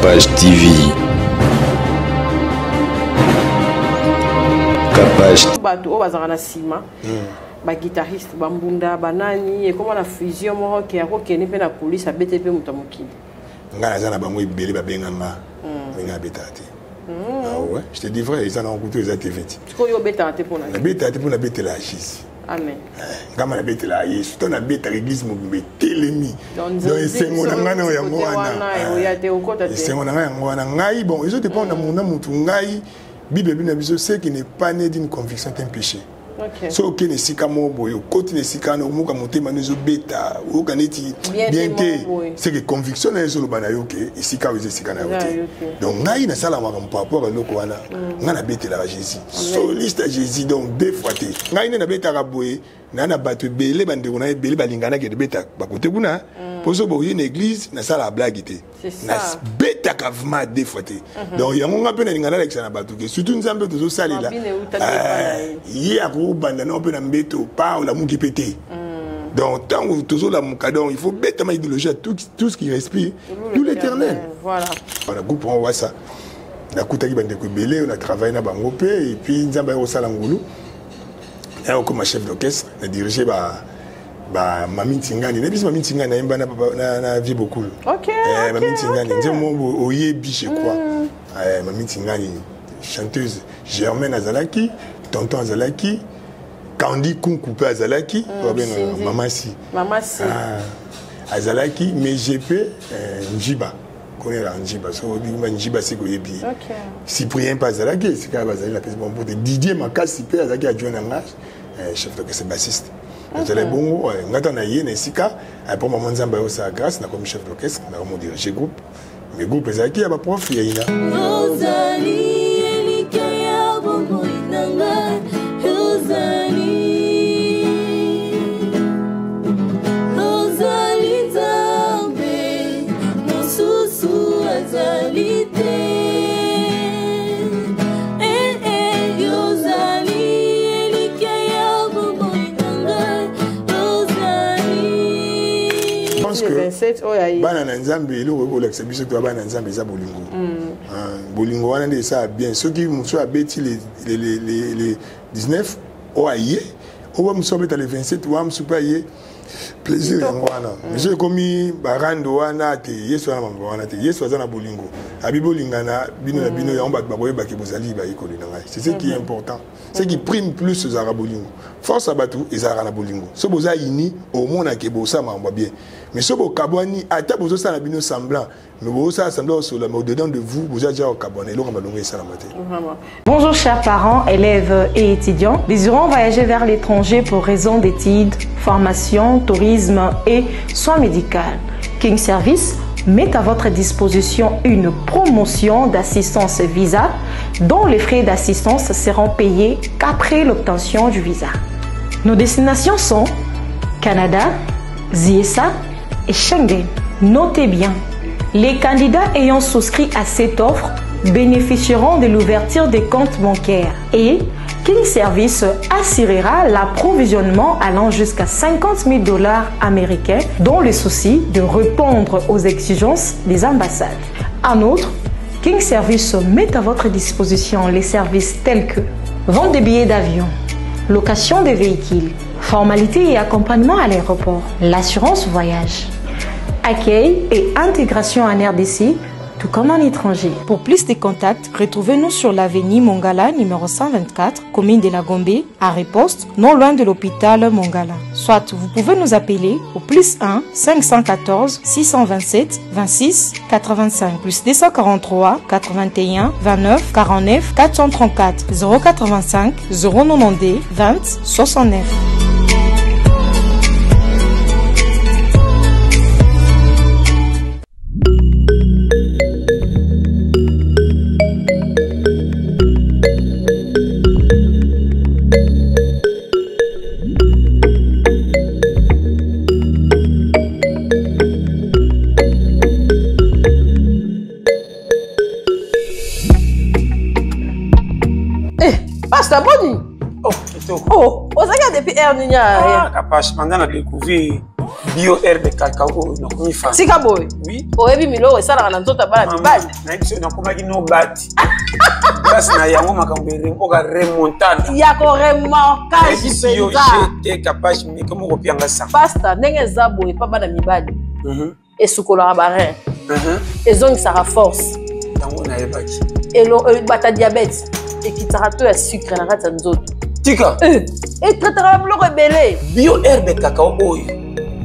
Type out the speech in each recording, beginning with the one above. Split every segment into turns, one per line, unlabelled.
Capage TV. Capage.
Bato o bazana sima. Ba guitariste bambunda banani et comment la fusion mo qui a rokene pe na police BTP mutamukini.
Ngana zana bango ibeli ba benganga. Nga betati. Ah ouais, je te dis vrai, ils en ont goûté les activités.
Tu connais betati pour na.
Betati pour na bete la chise.
Amen.
Kama na bete la yesu, to na bete l'église mo betelemi. Donc esengo na ngana ya ngwana.
Ya te okota te.
Esengo na ngana ngai bon, ils ont dépend na mona mutu ngai. Bible na biso c'est qui n'est pas né d'une conviction d'un péché.
OK.
So que ne sika mo boyo, côté ne sika no muka motema nezo beta, o kaneti bien te. C'est que conviction na zo lobana yo ke sika o sika na yote. Donc ngai na sala ma par rapport à loko wana, nga na beta la Jésus. So liste Jésus donc deux fois te. Ngai na beta ka boye, na bato belé bande na belé balingana ke de beta ba côté kuna. Poso boye une église na sala blague te. Na beta ka vma deux fois te. Donc yango nga pe na lingana avec na bato ke surtout nzambe tozo salila. Yi ako banda na pe na mbeto pa la muki pété. Donc tant que toujours la mukadon, il faut bêter ma idéologie à tout ce qui respire, tout l'éternel. Voilà. On a groupe on voit ça. Na kutaki bande ko belé, on a travaillé na bango pe et puis nzamba yo sala ngulu. Et on comme chef d'orchestre, on a dirigé Mami Tingani. Ne bis Mami Tingani na imba na vie beaucoup.
OK.
Mami Tingani, nzemo oyebi je crois. Mami Tingani, chanteuse Germaine Azalaki, tonton Azalaki. Kandi Kunkupe Azalaki, Mamasi. Mamasi. Azalaki, mais GP, Njiba. Connaît la Njiba. So, Njiba, c'est quoi? Ok. Cyprien pas Azalaki, c'est quand Azalaki la question pour Didier Makas, Cyprien Azalaki a joué un match, chef d'orchestre bassiste. J'allais bon, on a yé, Nessika, pour moi, Nzamba au sa grâce, comme chef d'orchestre, on a vraiment dirigé groupe. Mais groupe Azalaki, il y a pas prof, il y a bana na nzambe eloko ko leksa biso to bana nzambe za bolingo bolingo wana nde ça bien ceux qui muso abeti les 19 o aye o ba muso abeta les 27 wa muso pa aye plaisir wana monsieur komi barando wana te yesu wana mamba wana te yesu azana bolingo abi bolingana bino na bino ya on ba boyeba ke bozali ba ikoli na ngai c'est ce qui est important ce qui prime plus aux arabes bolingo force abatu ezara na bolingo so boza ini au mona ke bosa mamba bien mais ce beau cabani à ta bozo ça na bino semblant mais bozo ça semblant sur la au-dedans de vous vous déjà au cabane lo ngamba longue ça la matin.
Bonjour chers parents, élèves et étudiants désirant voyager vers l'étranger pour raison d'études, formation, tourisme et soins médicaux. King Service met à votre disposition une promotion d'assistance visa dont les frais d'assistance seront payés qu'après l'obtention du visa. Nos destinations sont Canada, ZIESA et Schengen. Notez bien, les candidats ayant souscrit à cette offre bénéficieront de l'ouverture des comptes bancaires et King Service assurera l'approvisionnement allant jusqu'à 50 000 $ américains dans le souci de répondre aux exigences des ambassades. En outre, King Service met à votre disposition les services tels que vente de billets d'avion, location de véhicules, formalités et accompagnement à l'aéroport, l'assurance voyage, accueil et intégration en RDC, tout comme en étranger. Pour plus de contacts, retrouvez-nous sur l'avenue Mongala, numéro 124, commune de la Gombe, à Riposte, non loin de l'hôpital Mongala. Soit vous pouvez nous appeler au +1 514 627 26 85, +243 81 29 49 434 085 092 20 69.
Pasteur Boni. Oh, vous avez depuis hier,
Capage, pendant la découvrir
bio herbe cacao na komi fa
sika boy
oui
oyebi miloko esalaka na nzoto bana mibali
na biso na komaki no bati grâce na yango makambo remboka remontada
ya ko remarquage penza
j'étais capable mais comme on repianga ça
pasta ndenge eza boye pa bana mibali esukolaka barin ezongisaka force
yango nayebaki
bata diabète ekitaka to ya sucre na kati ya nzoto
tika
etrataka biloko ebele
bio herbe cacao oyo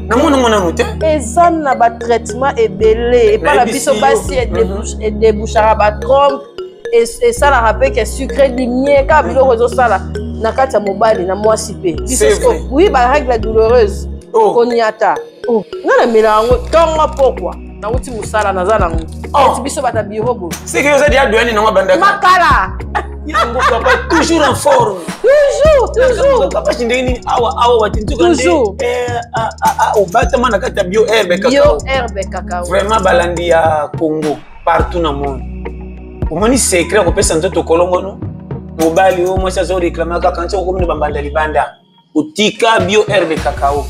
namona mona note
eza na batraitement ebele epana biso basi edebouchaka batrompe esalaka mpe ke sucre dimie kaka biloko ezosala na kati ya mobali na mwasi mpe oui barègle douloureuse koniata nga na mela yango ntongo pokwa nauti mosala naza nango eti biso bata biro bo
seke oza dia doyani nango bandaka
makala
yango papa toujours en forme toujours papa chindenge nini awa watintuka
toujours
obatama na kati ya bio herbe cacao vraiment balandi ya Congo partout na monde omoni secret kopesa nzoto kolongono mobali o mwasi azoreklama kaka nti okomina bambanda libanda otika bio herbe cacao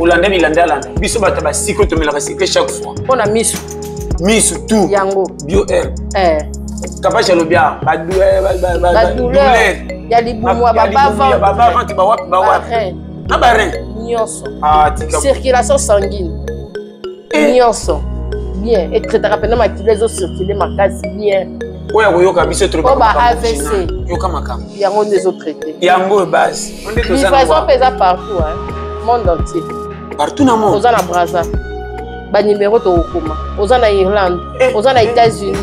olanda bilanda alanda biso bato basiko tomelaka secret chaque fois
mpona miso
tout
yango
bio herbe kapasi alobia
badouleur ya libumwa
babavanti bawapi na barin
nyonso circulation sanguine nyonso bien etretaka mpena makilo ezocircule makasi bien
oyo akoyoka biso
ba AVC
yoka makambo
yango nde ezotraite
yango base
livraison mpe eza partout monde entier
partout na monde
oza na Brazza banimero tokokoma oza na Irlande oza na États-Unis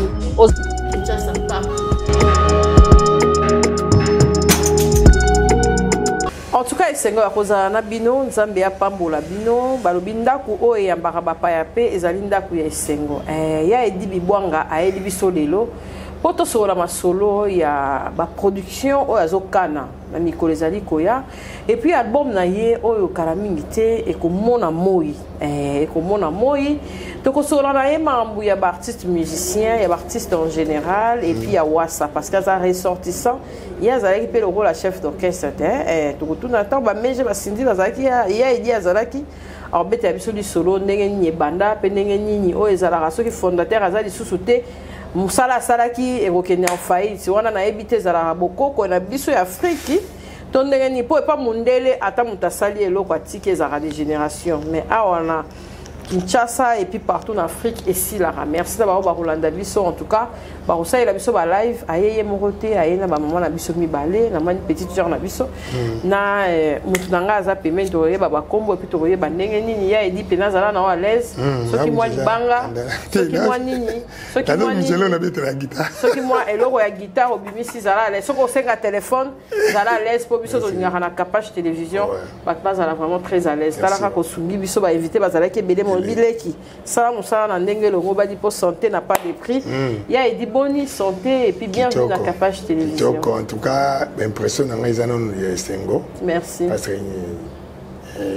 en tout cas esengo ya kozala na bino nzambe apambola bino balobi ndako oyo eyambaka bapaya mpe ezali ndako ya esengo ya edi bibwanga ayeli biso lelo po tosokola masolo ya baproduction oyo azokana na mikolo ezali koya epuis album na ye oyo kala mingi te ekomona moi tokosokola na ye makambo ya baartiste musicien ya baartiste en général epuis ya wasa parce que aza ressortissant ye azalaki mpe lokola chef d'orchestre te tokotuna ntango bamege basindi bazalaki ya edi azalaki abeta ya biso lisolo ndenge nini ebanda mpe ndenge nini oyo ezalaka soki fondateur aza lisusu te mosala asalaki ekokende en faillite wana nayebi te ezalaka bokoko na biso ya afriki to ndenge nini mpo epa mondele ata moto asali eloko atiki ezalaka de génération mais awa na Kinshasa et puis partout en Afrique et si la merci d'abord bakolanda biso en tout cas bakosalela biso ba live ayeye morote ayena ba maman na biso mibale na mani petite sœur na biso na mutu nanga aza peme to yeba ba kombo et puis to yeba ndenge nini ya edi pena zala na à l'aise soki moi libanga soki moi nini soki moi nini
na bete la guitare
soki moi eloko ya guitare obimisi zala à l'aise soko senga téléphone zala à l'aise po biso to ngaka na capage télévision ba bazala vraiment très à l'aise tala ka kosungi biso ba inviter bazala ke bele bileki sala musala na ndenge longo badi pour santé n'a pas de prix ya edi boni santé et puis bienvenue na capage télévision
donc en tout cas impression na ngai zana no ya Esengo
merci
parce que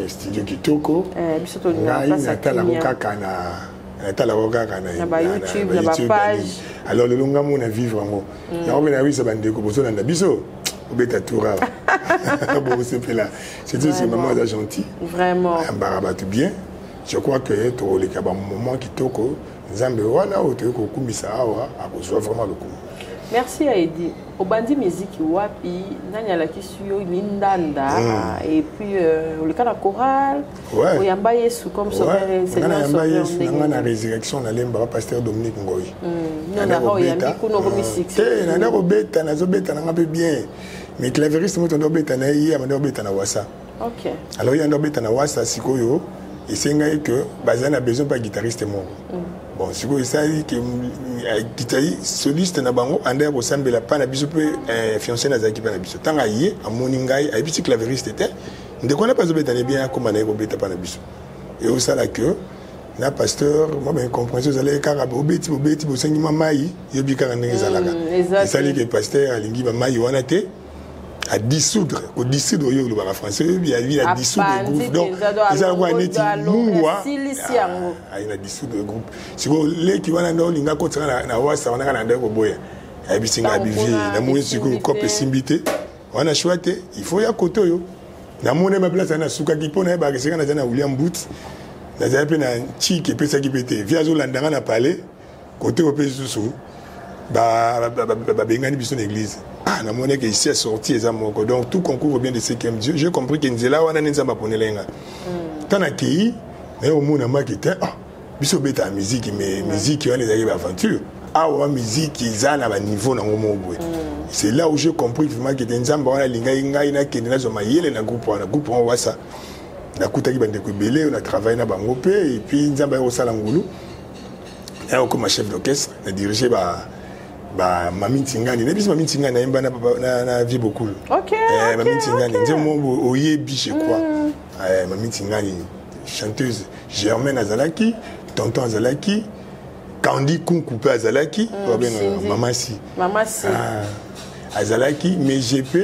studio kitoko
biso to
na tala kokaka na
ba YouTube na ba page
alors le longa mona vivre ngo na obena wisa bandeko bozona na biso obeta toura bon c'est là c'est maman gentil
vraiment
embaraba tout bien. Je crois que tu as un moment qui toko nzambe wana oto ko kumisa awa akozwa vraiment le coup.
Merci Aidi. Obandi musique wapi nanya la kisio lindanda et puis le cas la chorale oyamba Yesu comme sauveur Seigneur sauveur
na résurrection na lemba pasteur Dominique Ngoyi.
Non na oyambi kuno ko musique.
Na na robeta na zobeta na ngabe bien. Mais clavieriste moto ndo beta na yi amando beta na wasa.
OK.
Alors il y a beta na wasa sikoyo et c'est que Bazan a besoin pas guitariste mon bon si vous savez que guitariste soliste na bango anda ko sambela pa na biso pe fiancé na zaki pa na biso tanga yé a moningai a biti clavieriste était ndeko na pas obeta bien comme na ko beta pa na biso et au ça là que na pasteur moi ben compréhension vous allez car obeti bo sengi mamai yobi ka ndenge zalaka et ça que pasteur alingi ba mai wana te à dissoudre au dissoudre yo le français il y a dissoudre le groupe donc ils ont neti mungwa il a dissoudre le groupe si vous les qui wana ndo linga ko tsana na wasa wana kana ndeko boya ya bisinga bivi na mwezi ko kope simbité wana chouette il faut ya koto yo na mona ma place na suka ki pona ba keseka na jana William Boot nazali pe na chiki epesaki pe te vi azolandanga na palais côté ope susu babengani biso na église. Ah, namoni que ici est sorti eza moko. Donc tout concourt bien de ce qui aime Dieu. J'ai compris que nzela wana nzamba ponelenga. Tana ki mais au monde makite ah biso beta musique mais musique wana ezali aventure. Ah wa musique eza na ba niveau na ngomo boy. C'est là où j'ai compris vraiment que nzamba wana linga ngai na kende na zo mayele na groupe wana wasa. Na kutaki bande ko belé on a travaillé na bango pe et puis nzamba yo sala ngulu. Et comme chef d'orchestre, na diriger Mami Tingani, ne bis Mami Tingani na imba na vie beaucoup.
OK.
Mami Tingani, nze mo oyebi je crois. Mami Tingani, chanteuse Germaine Azalaki, tonton Azalaki, Candy Kunku pe Azalaki, maman si.
Maman si.
Azalaki, mais GP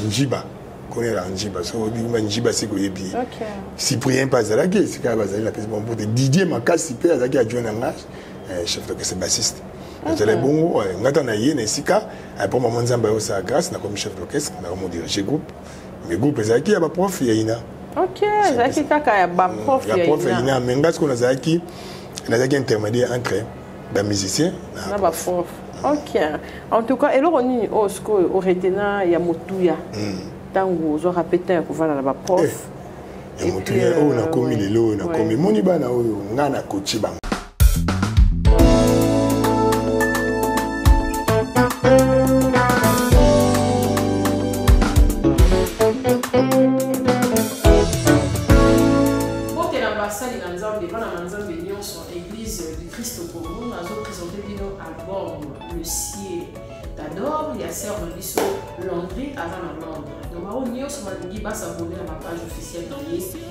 Njiba. Connaît la Njiba, so Njiba c'est koyebi.
OK.
Cyprien pas Azalaki, c'est quand Azalaki la pèse bon pour Didier Makasi pe Azalaki adjoint en chef d'orchestre bassiste. J'allais bon, ngata na yé na sika, pour maman nzamba yo sa grâce na comme chef d'orchestre, na comme diriger groupe. Mais groupe ezaki ya ba prof ya ina.
OK, ezaki kaka ya ba prof ya ina. Ya
prof ya ina, mais ngas ko nazaki intermédiaire entre ba musicien
na ba prof. OK. En tout cas, eloko nini osko o retena ya motuya. Tango zo rapeta ko vala na ba prof.
Ya motuya o na komi lelo na komi moni bana oyo ngana coach bang.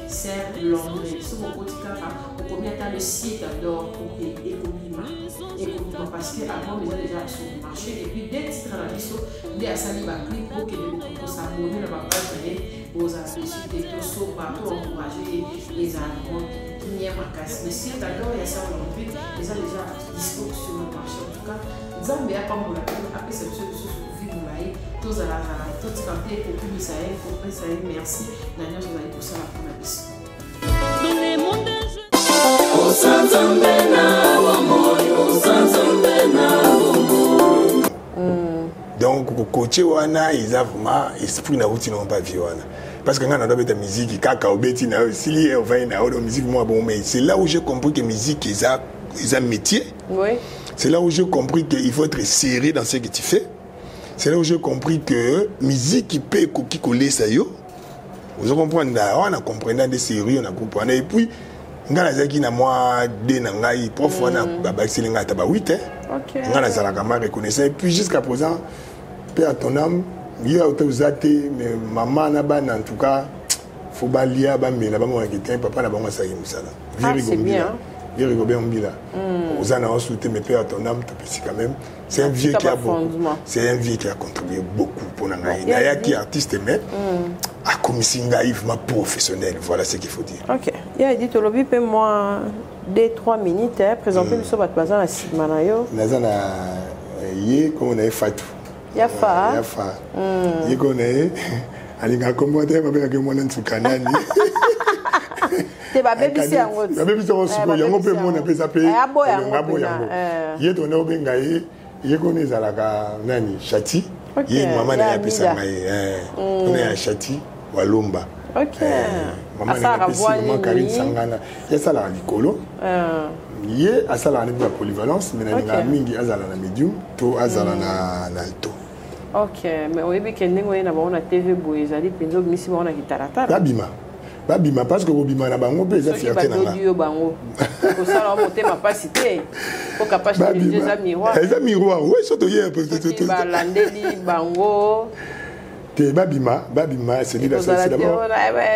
Serre Londres. Si vous avez combien de temps le site d'or pour parce qu'avant, ils ont déjà sur le marché. Et puis, dès que tu as la liste, il y a ça, il va cliquer pour que vous s'abonner à ma page aux avis des dossiers partout encourager les animaux. Il y a ma casse. Le site d'or, il y a Serre Londres. Ils ont déjà dispo sur le marché. En tout cas, Zambé a pas mon après cette chose vivre là. Tous à la tout canté pour Misaël, pour Misaël, merci. D'ailleurs, vous allez pour ça pour la liste.
Donc, coacher wana, ils ont vraiment esprit na routine on pas vivre wana. Parce que quand on a de musique, kaka obeti na sili on va na musique moi bon mais c'est là où j'ai compris que musique ils ont métier. Oui. C'est là où j'ai compris qu'il faut être sérieux dans ce que tu fais. C'est là où j'ai compris que musique qui peut coller ça yo. Vous comprenez, on a compris des séries, on a compris. Et puis, on a dit que moi, des nangai, prof, on a babaki linga taba 8 OK. On a la caméra reconnaissant. Et puis jusqu'à présent, père ton âme, il y a autant usate, mais maman n'a pas en tout cas, faut pas lier, ba mais là-bas moi qui papa n'a pas moi ça y est ça là.
C'est bien.
Il rigole mbila. Aux années ensuite mes pères ton âme tu peux quand même. C'est un vieux qui a beaucoup. C'est un vieux qui a contribué beaucoup pour nangai. Naya qui artiste mais a comme singa ma professionnel, voilà ce qu'il faut dire.
OK. Il a dit to lobi pe moi 2-3 minutes présenter biso bat bazan na simana yo.
Nazana yé comme on a Fatou.
Yafa.
Yafa. Yé connaît alinga commenter ba ke mona ntukanani.
Te ba bebisi yango.
Ba bebisi yango siko yango pe mona pesa pe.
Abo yango.
Yé to na obenga yé connait zalaka nani Chati. Yé maman na pesa mai on est à Chati Walomba.
OK.
Maman na pesa maman Karine Sangana. Ya sala likolo. Yé asala na polyvalence mais na mingi azala na medium to azala na alto.
OK, mais oyebi kende ngoye na baona TV boye ezali penzo misi baona kitaratara.
Babima parce que bobima na bango pe za fierté na nga.
Yo bango. Ko sala monter ma pasité. Ko capacité de des miroir.
Les miroir, oui, surtout hier peut-être.
Ba landeli bango.
Te babima, c'est dit la c'est d'abord.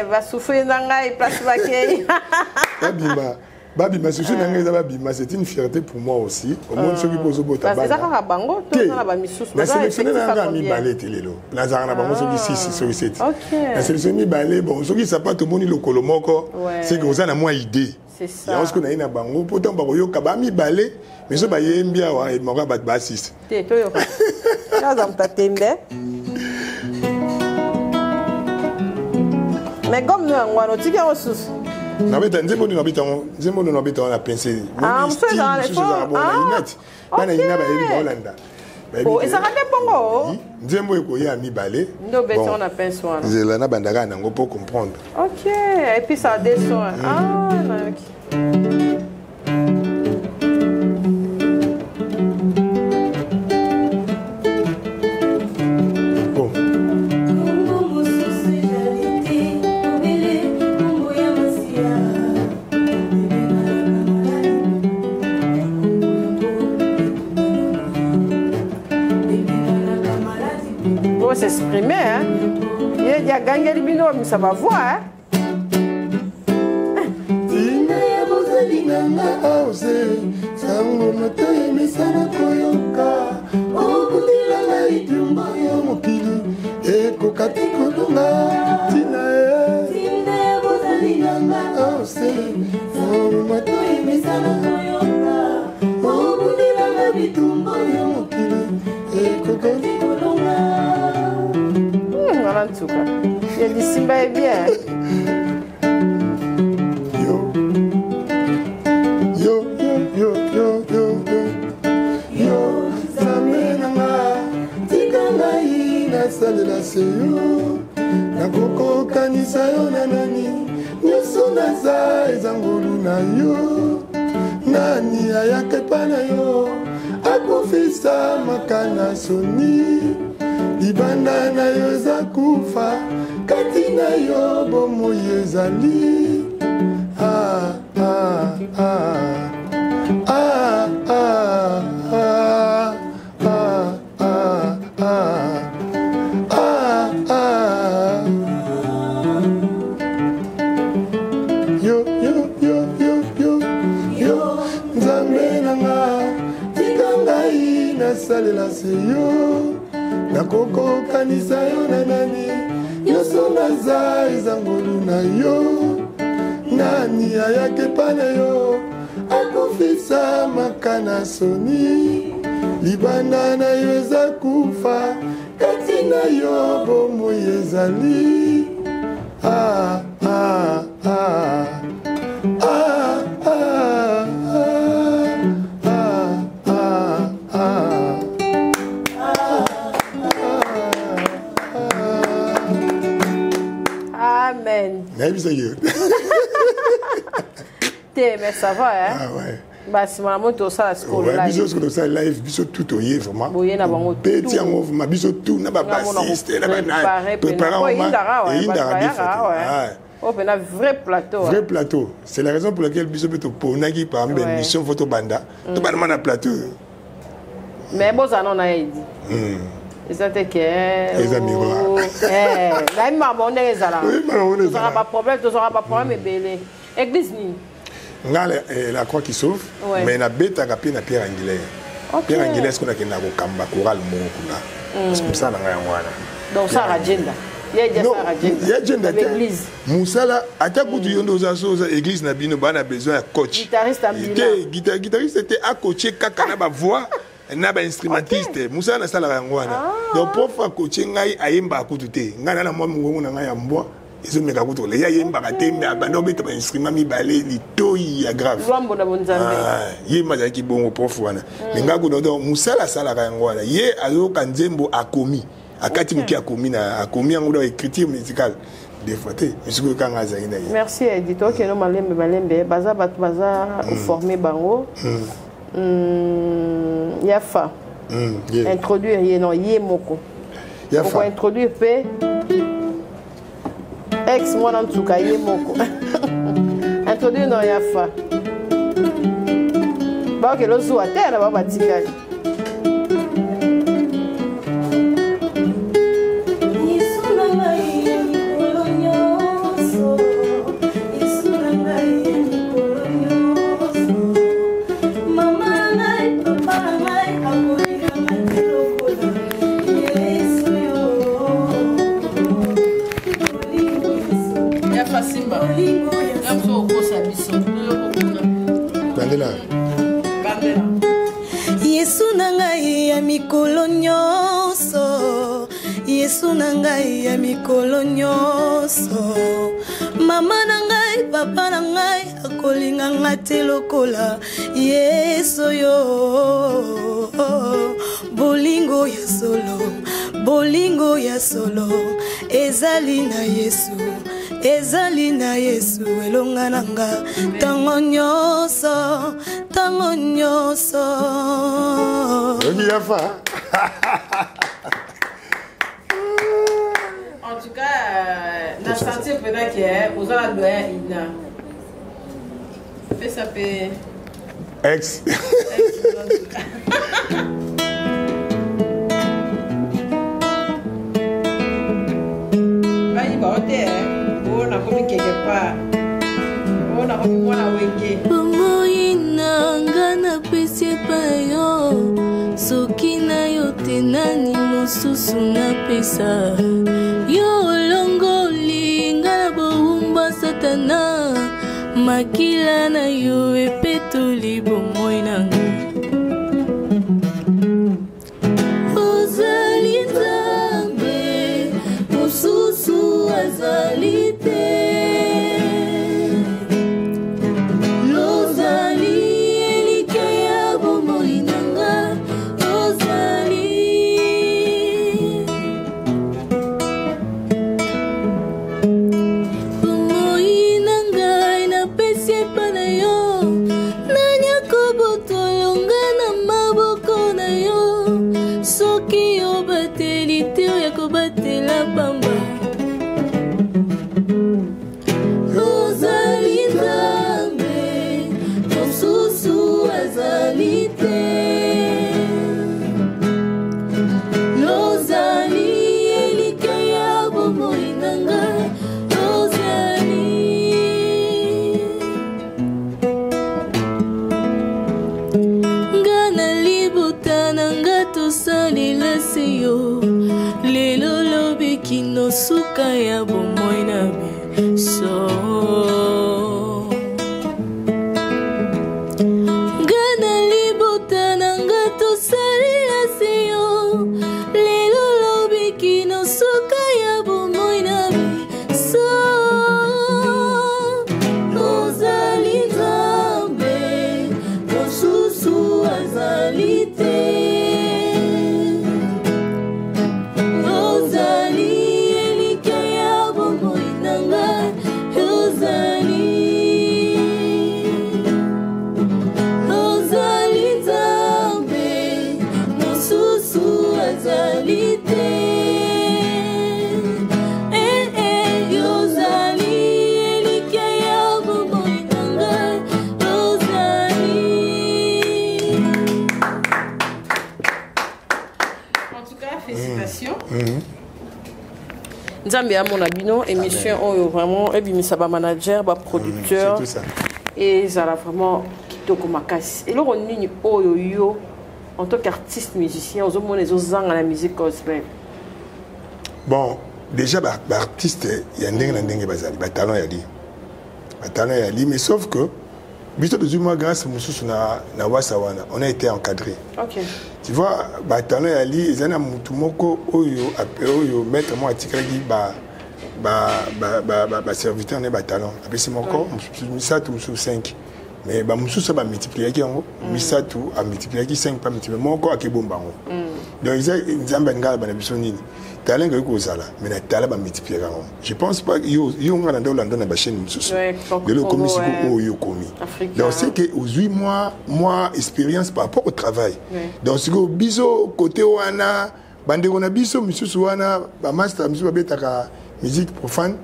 Va souffrir dans ngai place bakei.
Babima, c'est une fierté pour moi aussi. Au moins, ceux qui posent au bota.
C'est ça qu'on a bango, tout ça na ba misusu.
La sélection na mi balé telelo. La zara na bango ceux qui 6 sur 7. La sélection mi balé bon, ceux qui sapate au moni lokolo moko, c'est que vous avez moins idée.
C'est ça.
Ya osko na ina bango, pourtant ba yo kaba mi balé, mais so ba yembia wa et moko ba 6.
Te to yo. Ya zam ta tembe. Mais comme nous ngwano tiki osusu.
Nabeta nzembo ni nabeta na pensée.
Ah, monsieur dans les fonds.
Bana ina ba yeli ba Hollanda.
Oh, et ça va dépendre.
Nzembo eko ya mibale.
Ndo beta on appelle ça.
Zela na bandaka nango pour comprendre.
OK, et puis ça descend. Ah, OK. S'exprimer, hein. Il y a gagné le binôme, ça va voir, hein. En tout cas, il dit Simba est bien.
Yo, yo, yo, yo, yo, yo, yo, Zamenanga, Tikanga ina salela seyo, Nakoko kanisa yo nanani, Nyoso naza ezangolu na yo, Nani ayake pana yo, Akufisa makana soni. Libanda na yo zakufa kati na yo bomo yezali ah ah ah ah ah ah ah ah ah ah yo yo yo yo yo yo nzambe nanga tikanga ina salela seyo Nakoko kanisa yo na nani Yoso naza ezangolu na yo Nani ayake pana yo Akufisa makana soni Libanda na yo eza kufa Kati na yo bomo yezali Ah ah ah Ah ah
Amen.
Mais
ça va, hein?
Ah ouais.
Bah, si maman tout ça, c'est cool.
Ouais, biso sur ça live, biso tout oyé vraiment.
Boyé na bango.
Petit en mouvement, biso tout na ba bassiste, na ba préparer
Oh, ben un vrai plateau.
Vrai plateau. C'est la raison pour laquelle biso peut pour nagi par exemple émission photo banda. Tout ba na plateau.
Mais bon ça non a dit. C'était que
les amis
là il m'a abonné les ala. Tu n'auras pas problème mais belé. Église ni.
La croix qui sauve mais na beta ka na Pierre Angulaire. Pierre Angulaire ce qu'on a kena ko kamba choral mo kuna. C'est comme ça na ngaya ngwana.
Donc ça agenda. Il y a agenda l'église.
Moussala ata kutu yondo za soza église na bino bana besoin de coach.
Guitariste ambila.
Guitariste était à coacher kaka na ba voix. Na ba instrumentiste Moussa na sala yango wana donc prof a coacher ngai ayemba kutu te ngana na mwa mungu na ngai ya mbwa izo meka kutu le yemba ka te me abando beta ba instrument mi balé ni toyi ya grave
Lwambo na bonzambe
yemba za ki bongo prof wana nga kuno donc Moussa la sala yango wana ye azo kanzembo akomi akati muki akomi na akomi yango da écriture musicale des fois te musique kanga za ina.
Merci éditeur que no malembe baza formé bango. Yafa. Introduire Yemoko.
Yafa.
Pour introduire P. Ex moi en tout cas Yemoko. Introduire non Yafa. Bah que l'oiseau à terre là bas tika.
Yesu nangai ya mikolo nyonso, Yesu nangai ya mikolo nyonso, mama na ngai papa na ngai akolinga ngate lokola yeso yo bolingo ya solo ezali na yesu elonga nanga tango nyonso
En tout cas, na sentir peut-être que vous allez doyer Ina. Fais ça paix.
Ex.
Vas-y, bah, on a commis quelque part. On a commis moi la wenge.
Pomoina ngana pesi pa yo. Soki na yo te nani mosusu na pesa. Yo longoli ngana boumba satana. Makila na yo epetoli bomoi nanga. Ozali Nzambe mosusu azali te. Suka ya bomoi na biso Gana libota nanga tosalela seyo Lelo lobi kino suka ya bomoi na biso Ozali Nzambe mosusu azali te
Nzambe a mon abino émission oyo vraiment ebimisa ba manager ba producteur et ça a vraiment kitoko makasi et loko nini oyo yo en tant qu'artiste musicien aux hommes les ozanga la musique gospel.
Bon déjà ba artiste ya ndenge na ndenge bazali ba talent ya li mais sauf que biso de moi grâce mususu na wasawana on a été encadré.
OK.
Tu vois ba talent ya li ezana mutu moko oyo maître moi atikaki ba serviteur ne ba talent apesi moko misatu mususu 5 mais ba mususu ba multiplier ki yango misatu a multiplier ki 5 pas multiplier moko akebomba ngo. Donc Nzambe ngala ba na biso nini talent que kozala mais na talent ba multiplier ngo. Je pense pas yo ngala ndolanda na ba chaîne mususu de le commission oyo komi. Donc c'est que aux 8 mois expérience par rapport au travail. Donc si go biso côté wana bandeko na biso mususu wana ba master mususu betaka musique profane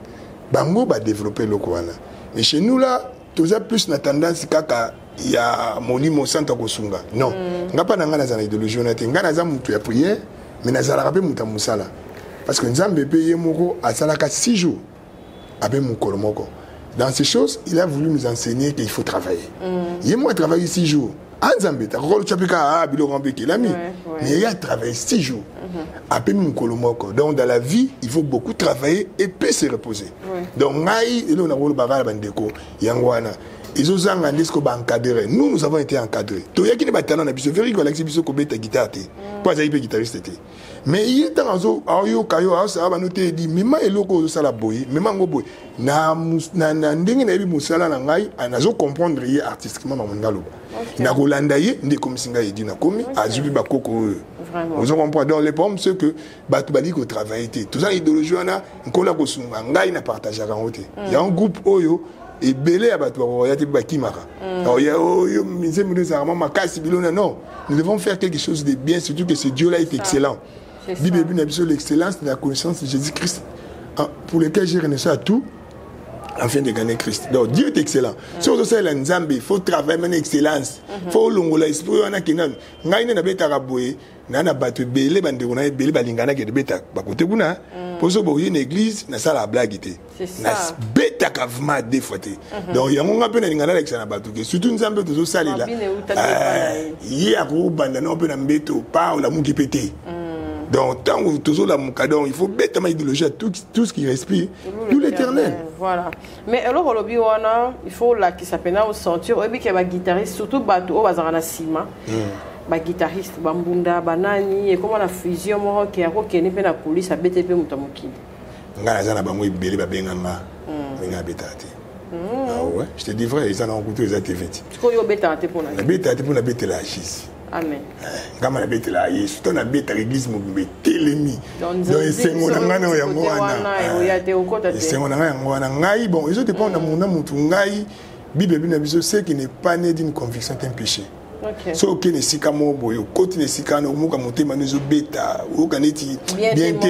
bango ba développer loko wana. Mais chez nous là tous a plus na tendance kaka ya molimo santa kosunga. Non. Ngapa na ngana za idéologie na te ngana za mutu ya prière mais na zala rape muta musala. Parce que Nzambe payé moko a salaka 6 jours avec mon kolomoko. Dans ces choses, il a voulu nous enseigner qu'il faut travailler. Il moi travailler 6 jours. Nzambe ta rôle chapika bilo rambe qui l'a mis. Mais il a travaillé 6 jours. Après mon kolomoko. Donc dans la vie, il faut beaucoup travailler et puis se reposer. Donc ngai et on a rôle bagala bandeko yangwana. ils ont encadré. Nous avons été encadrés. Tu as des talents, tu as vu que Alexis Bisso a été guitare. Pas un guitariste. Mais il est dans un caillou, ça va nous dire, mais moi, il est ça la boy, mais moi, boy. Na ndenge na yebi musala na ngai, anazo comprendre ye artistiquement ma mongalo. Na Rolanda ye, ndé comme singa yedi na komi, azubi ba koko. Vous comprenez donc les pommes ce que batu bali ko travailler. Tout ça idéologie wana, nkola ko sunga ngai na partager en route. Il y a un groupe oyo et belé à batu ya te ba kimaka. Alors il y a oyo mise mu ça vraiment makasi bilona non. Nous devons faire quelque chose de bien surtout que ce Dieu là est excellent. Bible n'a besoin de l'excellence de la connaissance de Jésus-Christ pour lequel j'ai renoncé à tout afin de gagner Christ. Donc Dieu est excellent. Si on sait l'ensemble, il faut travailler avec excellence. Il faut l'ongola esprit on a kenan. Ngai na beta raboye, na na batu belé bande on a belé balingana ke de beta. Ba kote kuna. Pour ça boye une église na sala blague té. Na beta kavma des fois té. Donc yango ngape na lingana avec na batu ke surtout nzambe tozo sali là. Yi ako banda na pe na mbeto pa on la muki pété. Donc, tant que toujours la moukadon, il faut bêtement idéologie à tout ce qui respire, tout l'éternel.
Voilà. Mais alors, il faut là qui s'appelle au ceinture, et puis qu'il y a un guitariste, surtout bateau, bazarana sima, un guitariste, bambunda, banani, et comment la fusion, qui a qui n'est pas la police, à BTP Mutamuki.
Ngana bango belé babenganga, nga betati. Ah ouais, je te dis vrai, ils en ont écouté les activités.
Tu connais betati pour la
betati pour la bête la chise.
Amen.
Quand on a bête là, il y a bête à l'église, mais télémi. Donc, c'est mon angana ya moana. C'est mon angana ngai. Bon, ils ont dépend de mon amour ngai. Bible n'a besoin c'est qui n'est pas né d'une conviction d'un péché. So aucun ne sika mo boyo, côté ne sika no muka motema nezo beta, ou kaneti bien que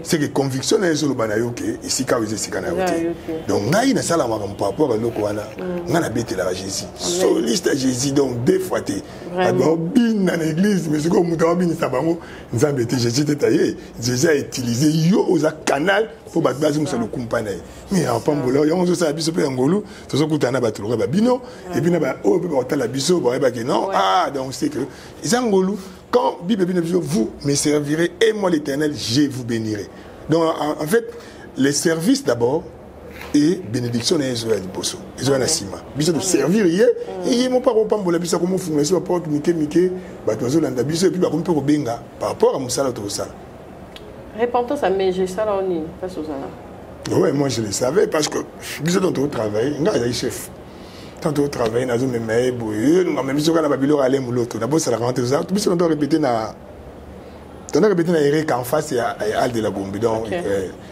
c'est que conviction na zo lobana yoke, sika oze sika na yote. Donc ngai na sala ma par rapport à loko wana, ngana bete la Jésus. Soliste à Jésus donc deux fois té. Alors bin dans l'église, mais c'est comme muta bin sabango, nzambe té Jésus té taillé. Jésus a utilisé yo aux canal pour battre bazum sa le compagnie. Mais en pambolo, yo zo sa biso pe ngolu, to zo kutana batuluka ba bino, et puis na ba o pe ba la biso ba ba ke non. Ah, donc c'est que Zangolou, quand Bible dit vous me servirez et moi l'Éternel, je vous bénirai. Donc en fait, les services d'abord et bénédiction et Israël du poisson. Israël Nassima. Biso de servir hier, et mon parent pambola biso comment foumer sur la porte Mike, batozo landa biso et puis comme peu benga par rapport à Moussala tout ça.
Repentance à méger ça là on y pas sur ça.
Ouais, moi je le savais parce que biso dans ton travail, on a chef. Tant au travail, nous avons même même si on a Babylone aller mouloto. D'abord, ça la rentrée ça. Tout ça on doit répéter na. On doit répéter na Eric en face et à Al de la Gombe donc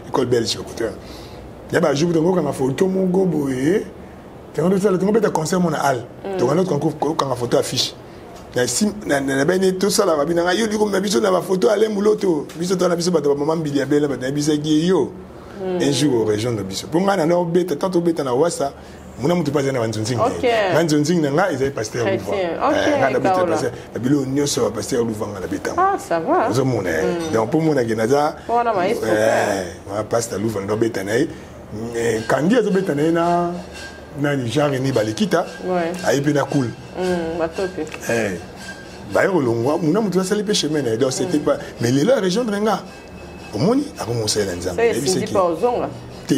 école belge côté. Il y a ba jour donc quand on a photo mon go boye. Quand on fait le on peut concert mon Al. Donc on autre quand on photo affiche. Na sim na ben tout ça là babina yo liko na biso na ba photo aller mouloto. Biso to na biso ba maman bilia bela ba na biso yo. Un jour aux régions de biso. Pour moi na no beta tant beta na wasa. Mon amour, tu passes dans Wanzunzing. Wanzunzing, ils avaient pasteur Louvain. Pasteur Louvain à la béton.
Ah, ça va.
Donc, pour mon agénaza, pasteur Louvain dans Bétanaï. Quand il y a des Bétanaï, il y a des Balekita. Il y a cool. Mon amour, tu vas saluer chemin. Donc, c'était pas. Mais les régions de Renga, au Moni, a commencé à l'ensemble.
C'est pas aux ongles.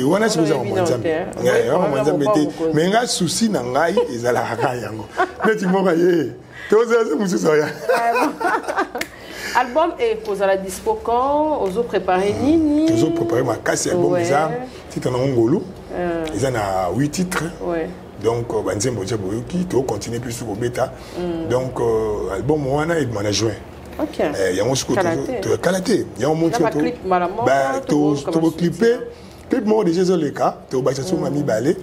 wana sibuza mwanzambe mwanzambe te mais nga souci na ngai ezala kaka yango neti moka ye toza mususu ya
album est posé à la dispo quand ozo préparer nini
ozo préparer ma casse album ça titre na ngolu ils en a 8 titres donc banzembo je boyoki to continuer plus sur bêta donc album wana il m'a joint
OK
il y a mon scout to kalaté il y a mon montre to clipper clip moi déjà sur les cas to basa sur mami balé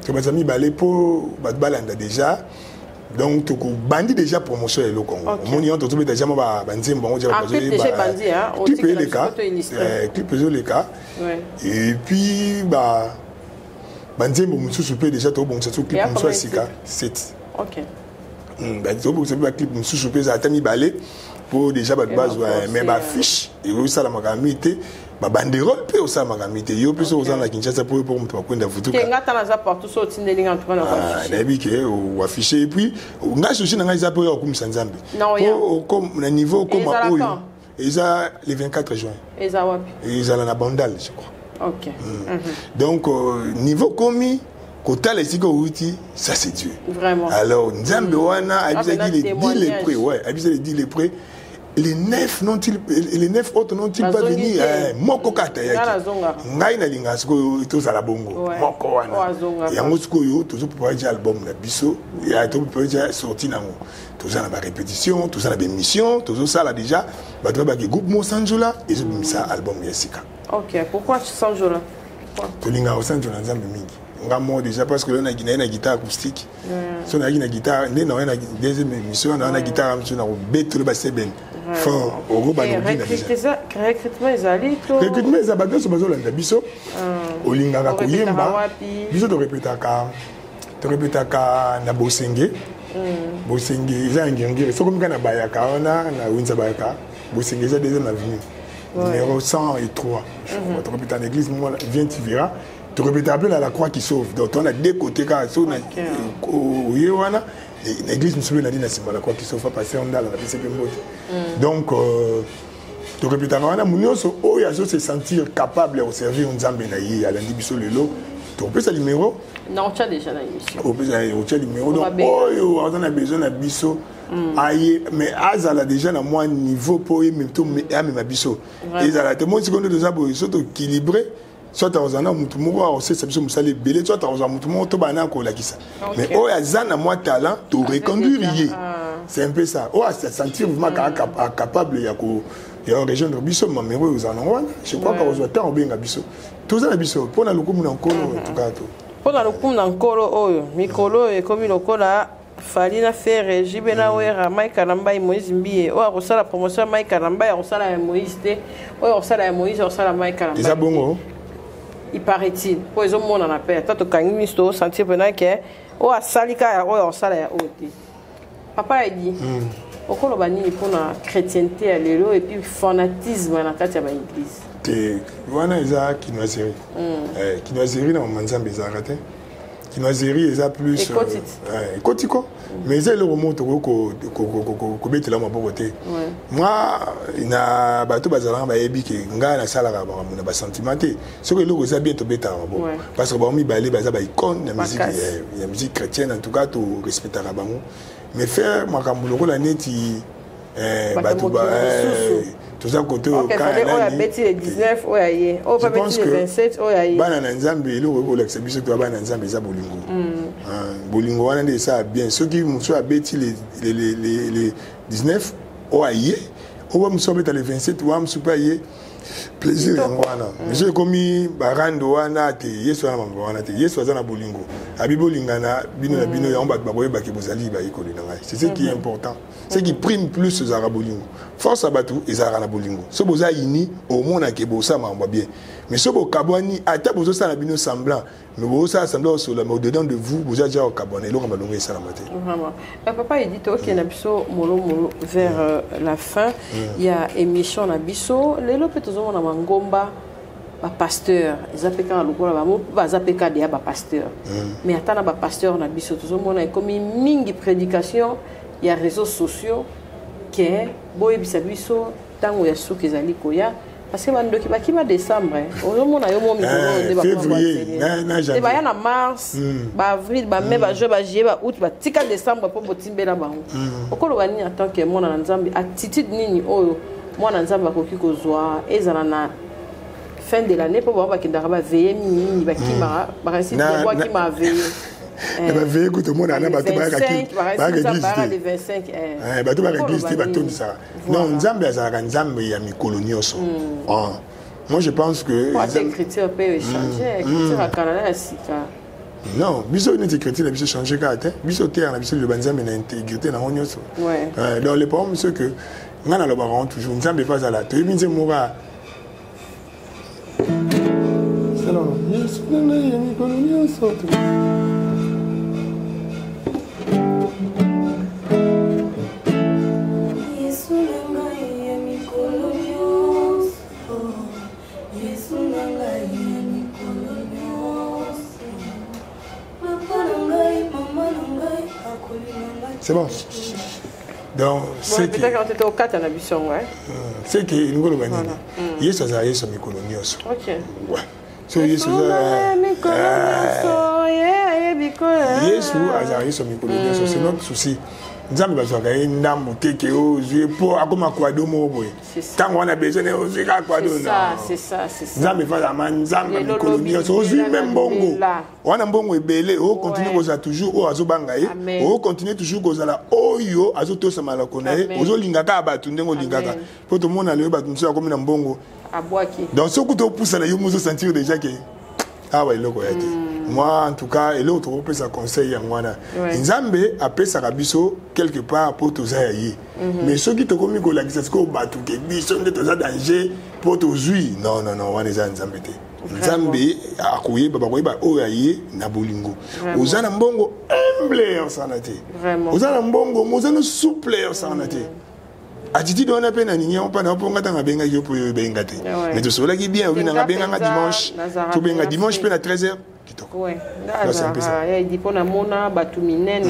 to basa mi balé pour balanda déjà donc to bandi déjà promotion et le Congo mon yon to déjà ma banzembo on déjà
bandi hein
clip les cas clip les cas et puis bah banzembo mususu pe déjà to bon ça to clip mususu sika 7
OK
bah to bon ça clip mususu pe ça tami balé pour déjà base mais ba fiche et ça la magamité ba banderole pe osa magamité yo pe so osa na Kinshasa pour mutu kwenda futuka
kenga tana za partout so tindelinga en train de
na bi ke ou afficher et puis nga souci na nga za po ko msanzambe comme na niveau comme oyo et ça le 24 juin
et ça wapi
et ça na Bandal je crois
OK
donc niveau commis kotala esika outi, ça c'est Dieu.
Vraiment.
Alors, Nzambe wana, abisa dit les prêts, ouais, abisa dit les prêts. Les neuf autres n'ont-ils pas venu moko kata yaki ngai na linga siko to sala bongo moko wana yango siko yo to préparer album na biso ya to préparer sorti nango to ça na ba répétition to ça na ba émission to ça là déjà ba to ba groupe Mosanjola et zo bimisa album Yesika.
OK, pourquoi Sanjola?
To linga Mosanjola nzambe mingi ngamo déjà parce que là na guitare acoustique so na guitare né na deuxième émission na guitare am so na beto ba seben fort au groupe
recrutement ezali to
recrutement ezabaka so bazolanda biso olingaka koyemba biso to répétaka na bosenge bosenge eza ngengere soko mika na bayaka ona na winza bayaka bosenge eza deuxième avenue numéro 103 to répéter en église moi viens tu verras tu répéter appel à la croix qui sauve donc on a deux côtés car so na oyewana l'église nous souvient na simba la croix qui sauve passer on a la PCP mot donc tu répéter on a munyoso o ya se sentir capable de servir Nzambe na yi à lundi biso lelo tu peux ça numéro
non tu as déjà la émission
on peut ça numéro donc oh on a besoin na biso aïe mais azala déjà na moi niveau pour même tout mais ma biso et ça la témoin seconde de ça pour surtout équilibré soit à Ozana mutumo a aussi cette chose musale belé soit à Ozana mutumo to bana ko la kisa mais oh azana moi talent to reconduire c'est un peu ça oh se sentir vraiment capable ya ko ya rejoindre biso mamero ozana wana je crois que ozwa tant obenga biso tout ça na biso pona lokumu na nkolo en tout cas to
pona lokumu na nkolo oyo mikolo e komi lokola Falina Ferre, Jibena Wera, Mike Alamba et Moïse Mbie. Oh, on la promotion Mike Alamba, on sala Moïse T. Oh, on sala Moïse, on sala Mike Alamba.
C'est bon.
Il paraît-il. Pour les hommes, on en appelle. Tant que nous sommes sentir pendant que oh, à Salika, on sala ya oti. Papa a dit, au cours de l'année, pour la chrétienté à l'élo et puis fanatisme dans la église.
Que voilà, ils ont qui nous a série. Qui nous a série dans mon ensemble, ils ont raté. Kinazeri eza plus kotiko mais eza le remonte ko betela maboko te moi na bato bazala ba yebi ke nga na sala ka ba na ba sentiment te ce que loko eza bien to beta maboko parce que ba mi balé baza ba icône na musique chrétienne en tout cas to respecter ka bango mais faire makambo lokola neti bato ba tout ça côté au
Canada. Le 19 oyaye. On va mettre le 27 oyaye.
Bana na Nzambe le ko l'exhibition to bana Nzambe za bolingo. Bolingo wana de ça bien ceux qui muso a beti les 19 oyaye. On va muso mettre les 27 wa muso payer plaisir wana. Monsieur komi barando wana te yeso na mambo wana te yeso za na bolingo. Abi bolingana bino na bino ya omba baboye ba ke bozali ba ikoli na ngai. C'est ce qui est important. Ce qui prime plus ce Zara bolingo. Force à Batou et Zara na bolingo. Ce boza ini au monde à Kebosa m'a bien. Mais ce beau kabouani à ta bozo ça na bino semblant. Mais boza semblant sur la mais au dedans de vous boza déjà au kabouani l'on va longuer ça la matin.
Vraiment. Papa il dit OK na biso molo vers la fin il y a émission na biso les lope tozo na mangomba ba pasteur ezapeka lokola ba zapeka dia ba pasteur. Mais atana ba pasteur na biso tozo mona comme mingi prédication il y a réseaux sociaux que boye bisabiso tango ya suki ezali koya parce que bandoki bakima décembre ozomona yo mo mikolo de ba
février na janvier
ba ya na mars ba avril ba mai ba juin ba juillet ba août ba tika décembre po botimbela bango okolo bani en tant que mwana na Nzambe attitude nini oyo mwana Nzambe akoki kozwa ezala na fin de l'année po ba kindaka ba veiller mingi ba kima ba récit de quoi qui m'a veillé
ba veillé que tout le monde ana bato ba kaki ba
le 25
bato ba église ti bato ça non Nzambe azaka Nzambe ya mikolo nyonso moi je pense que
l'écriture peut changer écriture à Canada sika
non biso ne écriture na biso changer ka te biso terre na biso le Nzambe na intégrité na nyonso dans les problèmes c'est que ngana lo ba toujours Nzambe pas à la to yinze mora c'est non yes na ya mikolo nyonso c'est bon. Donc, c'est
que. Peut-être quand tu étais au 4 à la mission, ouais.
C'est que il nous le Yesu za Yesu mikolo nyonso.
OK.
Ouais. So Yesu za
mikolo nyonso. Yeah.
Yesu azali so mikolo nyonso c'est notre souci. Nzambe bazwaka ye ndambo teke ozwi po akoma kwado moboy. Tango on a besoin de ozwi ka kwado na.
C'est ça.
Nzambe fala man nzambe mikolo nyonso ozwi même mbongo. Wana mbongo ebele o continue koza toujours o azobanga ye. O continue toujours kozala oyo azotosa malako na ye. Ozolingaka abatu ndengo lingaka. Po to mona le batu nso akomi na mbongo. Abwaki. Donc ce que tu pousses là yo mozo sentir déjà que ah ouais loko yate. Moi en tout cas et l'autre on peut ça conseil en wana. Nzambe appelle ça biso quelque part pour tous aïe. Mais ceux qui te commis ko la kisa ko batu ke biso de tous danger pour tous oui. Non wana za nzambe te. Nzambe akoye baba koye ba o aïe na bolingo. Ozana mbongo humble en sanate. Ozana mbongo mozana souple en sanate. Attitude on a peine à nigner on pas na ponga tanga benga yo pour benga te. Mais tout cela qui bien on na benga dimanche. Tu benga dimanche pe na 13h.
Ouais, il dit pour la mona batuminen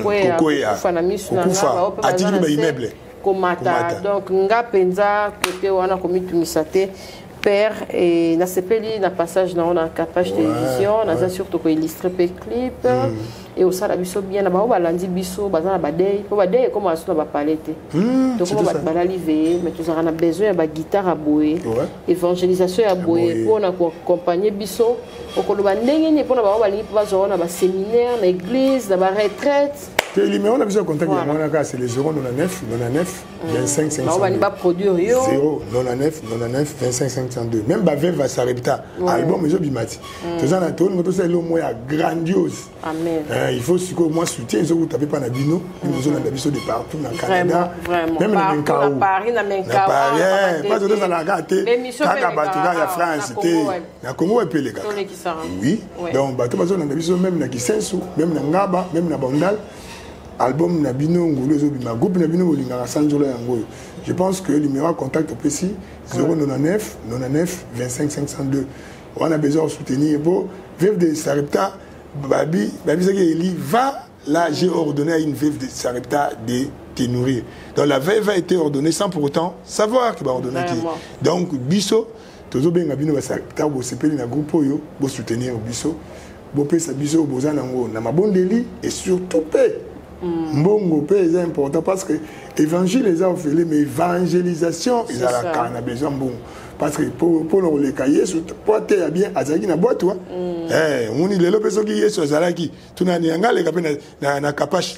pourquoi fana misu na ngaba
atiki ba immeuble
komata donc nga penza côté wana komitumisate père et na sepeli na passage na on a capage télévision na surtout ko illustrer clip et au sala biso bien na ba balandi biso bazana badei po badei comme asuna ba palette donc on va balaliver mais tu auras besoin ba guitare à boé évangélisation à boé pour on accompagner biso okoloba ndenge ni pour na ba balingi pa bazona ba séminaire na église na ba retraite.
Mais on a besoin de contact c'est les 099 25 502. On va pas produire 099 25 502. Même Bavé va s'arrêter. Album mais bimati. Tous en attendant, tout ça le moyen grandiose.
Amen.
Il faut que moi soutien ils ont tapé par na bino, nous on a biso de partout dans Canada. Même dans
Paris na Menka.
Pas de dans la gâte. Kaka Batuga ya France té. Na Congo et Peleka. Oui. Donc bateau bazo na biso même na Kisensu, même na Ngaba, même na Bondal. Album Nabino Ngolo Zobima, groupe Nabino Bolinga Sanjola Yango. Je pense que le numéro de contact au précis 099 99 25 502. On a besoin de soutenir pour veuve de Sarepta Babi Zageli va là j'ai ordonné à une veuve de Sarepta de te nourrir. Donc la veuve a été ordonnée sans pour autant savoir qu'il va ordonner. Donc Bisso Tozo Benga Bino Sarepta bo sepeli na groupe yo bo soutenir Bisso bo pesa Bisso bozana ngo na mabondeli et surtout paix. Mbongo c'est important parce que évangile les a offert mais évangélisation ils a besoin bon parce que pour le cahier pour te bien azaki na boîte toi on il le besoin qui yesu azalaki tuna ni ngale kapena na kapashi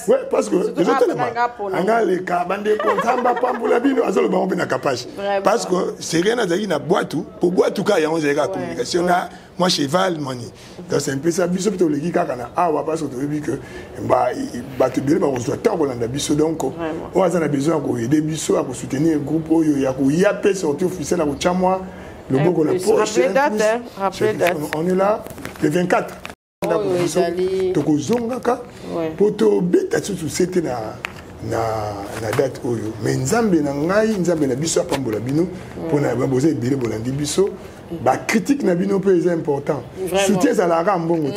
ouais parce que les autres anga le kabande kontamba pambula bino azolo ba na kapashi parce que c'est rien azaki na boîte pour boîte ka ya on zeka communication là moi cheval moni donc c'est un peu ça biso plutôt le qui kana awa parce que tu dis que ba te bien ba on soit tant bolanda biso donc on a besoin ko aider biso à soutenir groupe oyo ya ko yape sorti officiel à Chamwa le beau la poche on est là le 24 toko zongaka poto beta tout c'était na date oyo mais nzambe na ngai nzambe na biso apambola bino pona ba boze ebele bolandi biso ba critique na bino peu est important soutien ça la rambongo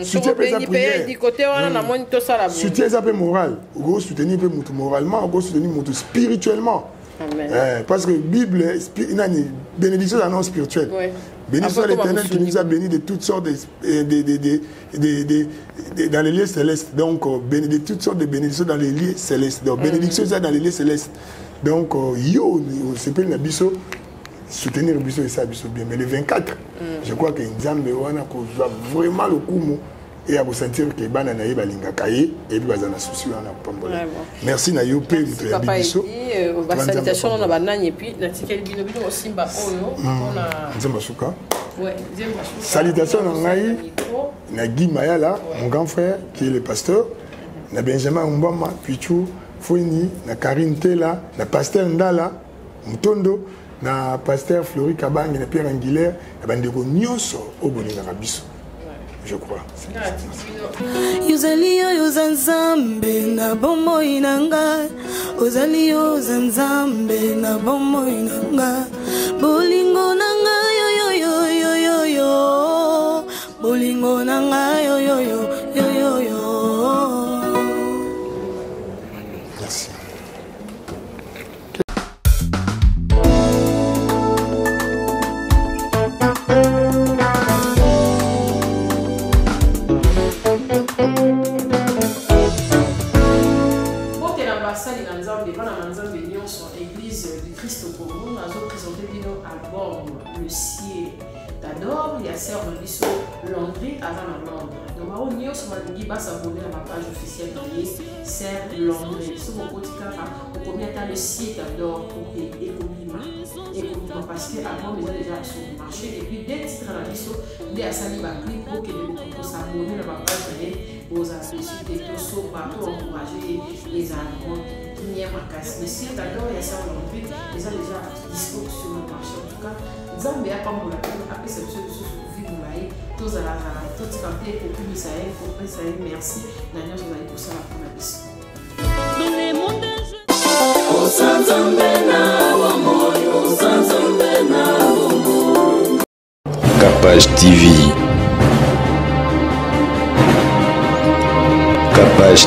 soutien peut ça prière
du côté wana na moni to sala
soutien ça peut moral go soutenir peu mutu moralement go soutenir mutu spirituellement. Amen. Parce que la Bible, il y a une bénédiction non spirituelle. Bénédiction de l'Éternel qui nous a bénis de toutes sortes dans les lieux célestes. Donc, de toutes sortes de bénédictions dans les lieux célestes. Donc, bénédiction dans les lieux célestes. Donc, c'est pas une abisso. Soutenir le bisso et ça, bisso bien. Mais le 24, je crois que Nzambe wana ko vraiment le coup. Et à vous sentir que bana na yeba linga kaye et puis bazana souci on a pambola. Merci na yo pe muto biso.
Salutation na banani et puis na tikeli bino bino osimba oyo on a
Nzemba suka. Ouais, Nzemba suka. Salutation na ngai na Guy Mayala, mon grand frère qui est le pasteur, na Benjamin Mbama Pichu Foni, na Karine Tela, na pasteur Ndala Mutondo, na pasteur Flori Kabangi na Pierre Anguilaire, na bandeko nyonso obolinga biso. Je crois.
Yuzali yo zanzambe na bomo inanga Ozali yo zanzambe na bomo inanga Bolingo nanga yo yo yo yo yo yo Bolingo nanga yo yo yo yo yo yo.
Merci.
Église du Christ au Congo, nous avons présenté un album, Le ciel t'adore, il y a Sœur Maurice Landry avant la Londres. Donc, on y a aussi s'abonner à ma page officielle de Sœur Landry. Si vous pouvez le ciel t'adore pour parce que avant déjà sur le marché et puis dès que tu as la mission, il y a ça qui va cliquer pour que les s'abonner à ma page aux amis des tous partout encourager les albums. Mais si d'abord il y a ça aujourd'hui, ils ont déjà dispo sur le marché. En tout cas, Zambé a pas mon après cette chose vie moulaï, tous à la tout canté pour Misaël, pour Misaël, merci. D'ailleurs, je vais pour ça pour la mission. Dans les mondes
Capage TV. Capage